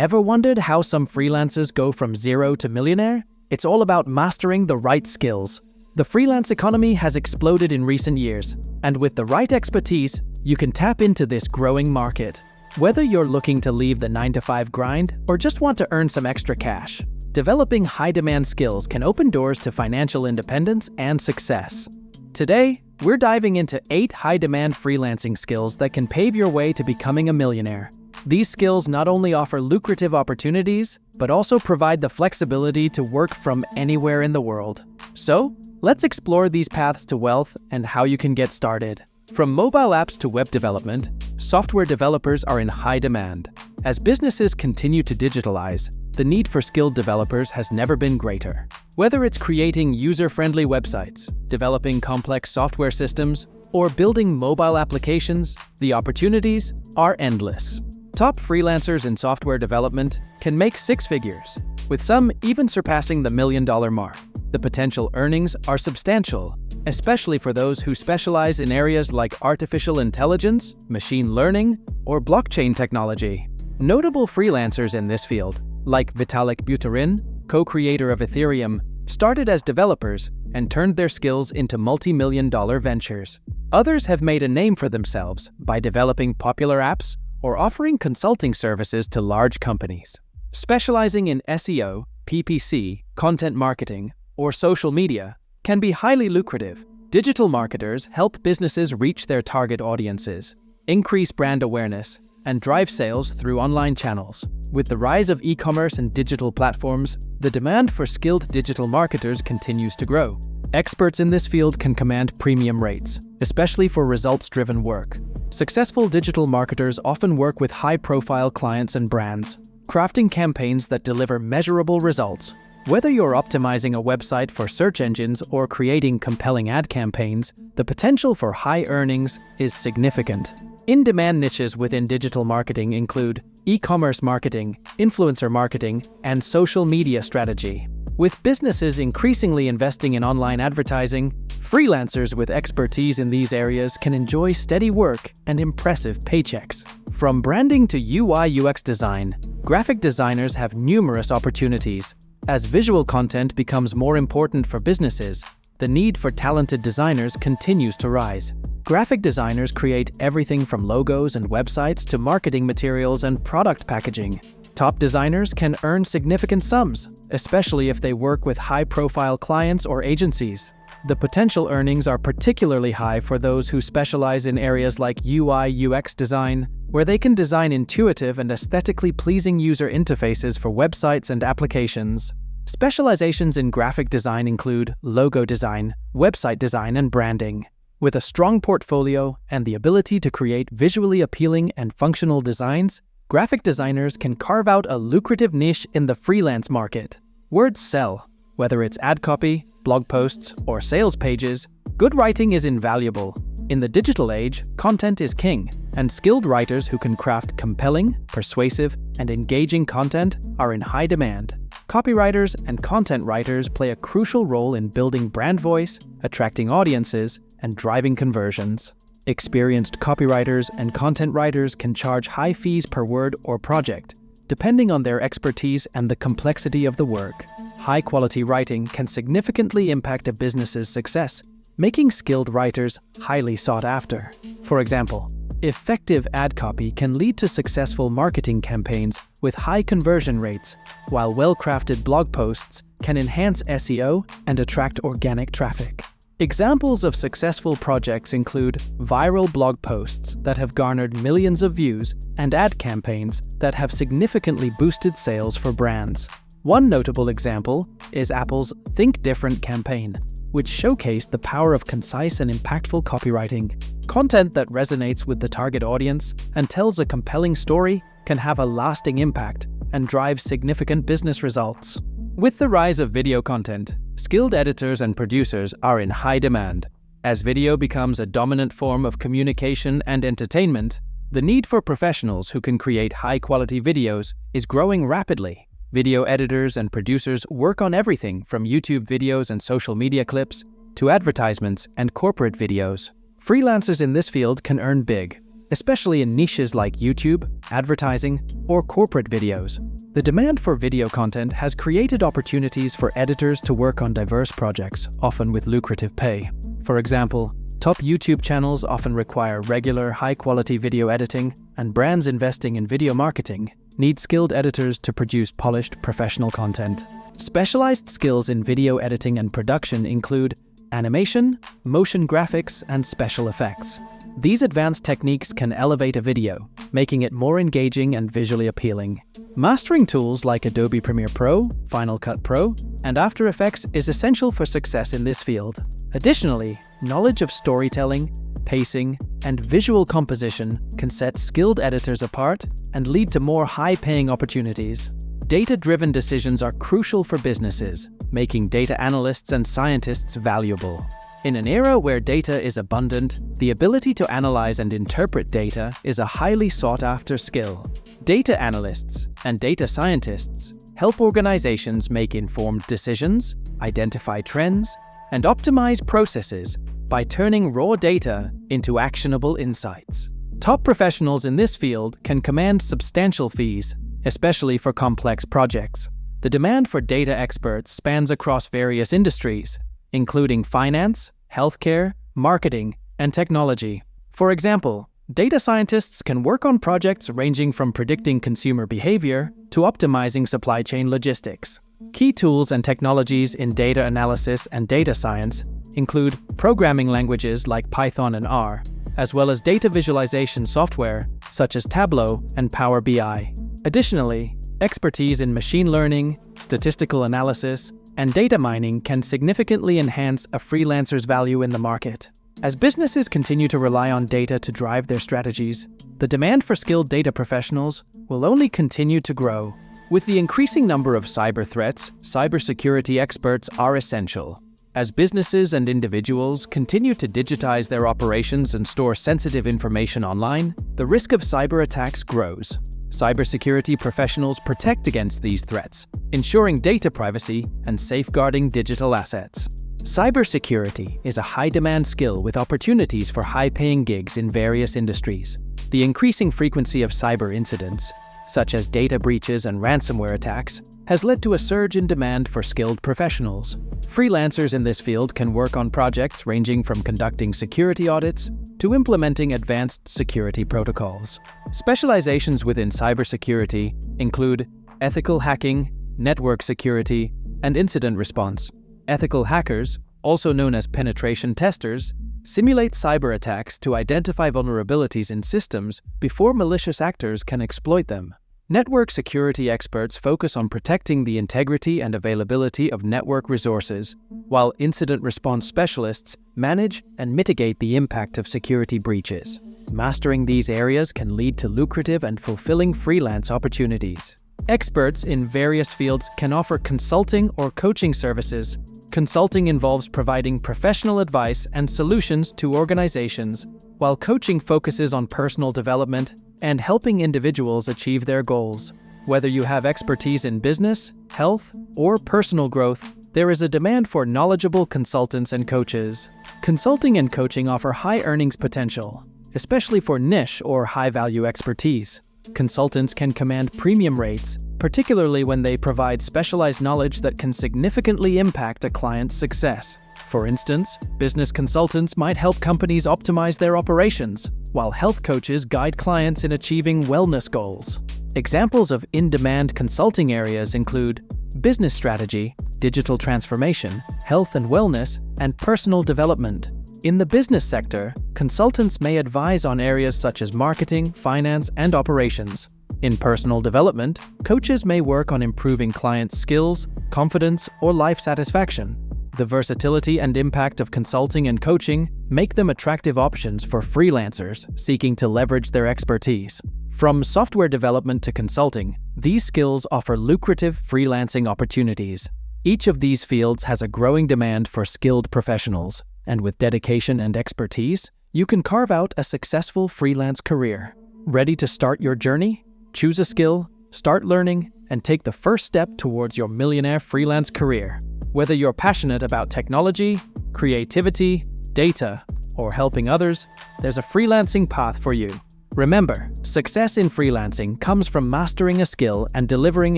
Ever wondered how some freelancers go from zero to millionaire? It's all about mastering the right skills. The freelance economy has exploded in recent years, and with the right expertise, you can tap into this growing market. Whether you're looking to leave the 9-to-5 grind or just want to earn some extra cash, developing high-demand skills can open doors to financial independence and success. Today, we're diving into 8 high-demand freelancing skills that can pave your way to becoming a millionaire. These skills not only offer lucrative opportunities, but also provide the flexibility to work from anywhere in the world. So, let's explore these paths to wealth and how you can get started. From mobile apps to web development, software developers are in high demand. As businesses continue to digitalize, the need for skilled developers has never been greater. Whether it's creating user-friendly websites, developing complex software systems, or building mobile applications, the opportunities are endless. Top freelancers in software development can make 6 figures, with some even surpassing the $1 million mark. The potential earnings are substantial, especially for those who specialize in areas like artificial intelligence, machine learning, or blockchain technology. Notable freelancers in this field, like Vitalik Buterin, co-creator of Ethereum, started as developers and turned their skills into multi-million-dollar ventures. Others have made a name for themselves by developing popular apps or offering consulting services to large companies. Specializing in SEO, PPC, content marketing, or social media can be highly lucrative. Digital marketers help businesses reach their target audiences, increase brand awareness, and drive sales through online channels. With the rise of e-commerce and digital platforms, the demand for skilled digital marketers continues to grow. Experts in this field can command premium rates, especially for results-driven work. Successful digital marketers often work with high-profile clients and brands, crafting campaigns that deliver measurable results. Whether you're optimizing a website for search engines or creating compelling ad campaigns, the potential for high earnings is significant. In-demand niches within digital marketing include e-commerce marketing, influencer marketing, and social media strategy. With businesses increasingly investing in online advertising, freelancers with expertise in these areas can enjoy steady work and impressive paychecks. From branding to UI/UX design, graphic designers have numerous opportunities. As visual content becomes more important for businesses, the need for talented designers continues to rise. Graphic designers create everything from logos and websites to marketing materials and product packaging. Top designers can earn significant sums, especially if they work with high-profile clients or agencies. The potential earnings are particularly high for those who specialize in areas like UI/UX design, where they can design intuitive and aesthetically pleasing user interfaces for websites and applications. Specializations in graphic design include logo design, website design, and branding. With a strong portfolio and the ability to create visually appealing and functional designs, graphic designers can carve out a lucrative niche in the freelance market. Words sell. Whether it's ad copy, blog posts, or sales pages, good writing is invaluable. In the digital age, content is king, and skilled writers who can craft compelling, persuasive, and engaging content are in high demand. Copywriters and content writers play a crucial role in building brand voice, attracting audiences, and driving conversions. Experienced copywriters and content writers can charge high fees per word or project, depending on their expertise and the complexity of the work. High-quality writing can significantly impact a business's success, making skilled writers highly sought after. For example, effective ad copy can lead to successful marketing campaigns with high conversion rates, while well-crafted blog posts can enhance SEO and attract organic traffic. Examples of successful projects include viral blog posts that have garnered millions of views and ad campaigns that have significantly boosted sales for brands. One notable example is Apple's Think Different campaign, which showcased the power of concise and impactful copywriting. Content that resonates with the target audience and tells a compelling story can have a lasting impact and drive significant business results. With the rise of video content, skilled editors and producers are in high demand. As video becomes a dominant form of communication and entertainment, the need for professionals who can create high-quality videos is growing rapidly. Video editors and producers work on everything from YouTube videos and social media clips to advertisements and corporate videos. Freelancers in this field can earn big. especially in niches like YouTube, advertising, or corporate videos. The demand for video content has created opportunities for editors to work on diverse projects, often with lucrative pay. For example, top YouTube channels often require regular, high-quality video editing, and brands investing in video marketing need skilled editors to produce polished, professional content. Specialized skills in video editing and production include animation, motion graphics, and special effects. These advanced techniques can elevate a video, making it more engaging and visually appealing. Mastering tools like Adobe Premiere Pro, Final Cut Pro, and After Effects is essential for success in this field. Additionally, knowledge of storytelling, pacing, and visual composition can set skilled editors apart and lead to more high-paying opportunities. Data-driven decisions are crucial for businesses, making data analysts and scientists valuable. In an era where data is abundant, the ability to analyze and interpret data is a highly sought-after skill. Data analysts and data scientists help organizations make informed decisions, identify trends, and optimize processes by turning raw data into actionable insights. Top professionals in this field can command substantial fees, especially for complex projects. The demand for data experts spans across various industries, including finance, healthcare, marketing, and technology. For example, data scientists can work on projects ranging from predicting consumer behavior to optimizing supply chain logistics. Key tools and technologies in data analysis and data science include programming languages like Python and R, as well as data visualization software such as Tableau and Power BI. Additionally, expertise in machine learning, statistical analysis, and data mining can significantly enhance a freelancer's value in the market. As businesses continue to rely on data to drive their strategies, the demand for skilled data professionals will only continue to grow. With the increasing number of cyber threats, cybersecurity experts are essential. As businesses and individuals continue to digitize their operations and store sensitive information online, the risk of cyber attacks grows. Cybersecurity professionals protect against these threats, ensuring data privacy and safeguarding digital assets. Cybersecurity is a high-demand skill with opportunities for high-paying gigs in various industries. The increasing frequency of cyber incidents, such as data breaches and ransomware attacks, has led to a surge in demand for skilled professionals. Freelancers in this field can work on projects ranging from conducting security audits to implementing advanced security protocols. Specializations within cybersecurity include ethical hacking, network security, and incident response. Ethical hackers, also known as penetration testers, simulate cyber attacks to identify vulnerabilities in systems before malicious actors can exploit them. Network security experts focus on protecting the integrity and availability of network resources, while incident response specialists manage and mitigate the impact of security breaches. Mastering these areas can lead to lucrative and fulfilling freelance opportunities. Experts in various fields can offer consulting or coaching services. Consulting involves providing professional advice and solutions to organizations, while coaching focuses on personal development and helping individuals achieve their goals. Whether you have expertise in business, health, or personal growth, there is a demand for knowledgeable consultants and coaches. Consulting and coaching offer high earnings potential, especially for niche or high-value expertise. Consultants can command premium rates, particularly when they provide specialized knowledge that can significantly impact a client's success. For instance, business consultants might help companies optimize their operations, while health coaches guide clients in achieving wellness goals. Examples of in-demand consulting areas include business strategy, digital transformation, health and wellness, and personal development. In the business sector, consultants may advise on areas such as marketing, finance, and operations. In personal development, coaches may work on improving clients' skills, confidence, or life satisfaction. The versatility and impact of consulting and coaching make them attractive options for freelancers seeking to leverage their expertise. From software development to consulting, these skills offer lucrative freelancing opportunities. Each of these fields has a growing demand for skilled professionals, and with dedication and expertise, you can carve out a successful freelance career. Ready to start your journey? Choose a skill, start learning, and take the first step towards your millionaire freelance career. Whether you're passionate about technology, creativity, data, or helping others, there's a freelancing path for you. Remember, success in freelancing comes from mastering a skill and delivering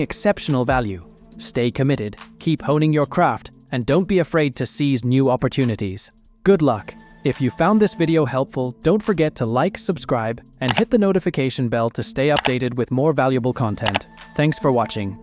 exceptional value. Stay committed, keep honing your craft, and don't be afraid to seize new opportunities. Good luck! If you found this video helpful, don't forget to like, subscribe, and hit the notification bell to stay updated with more valuable content. Thanks for watching.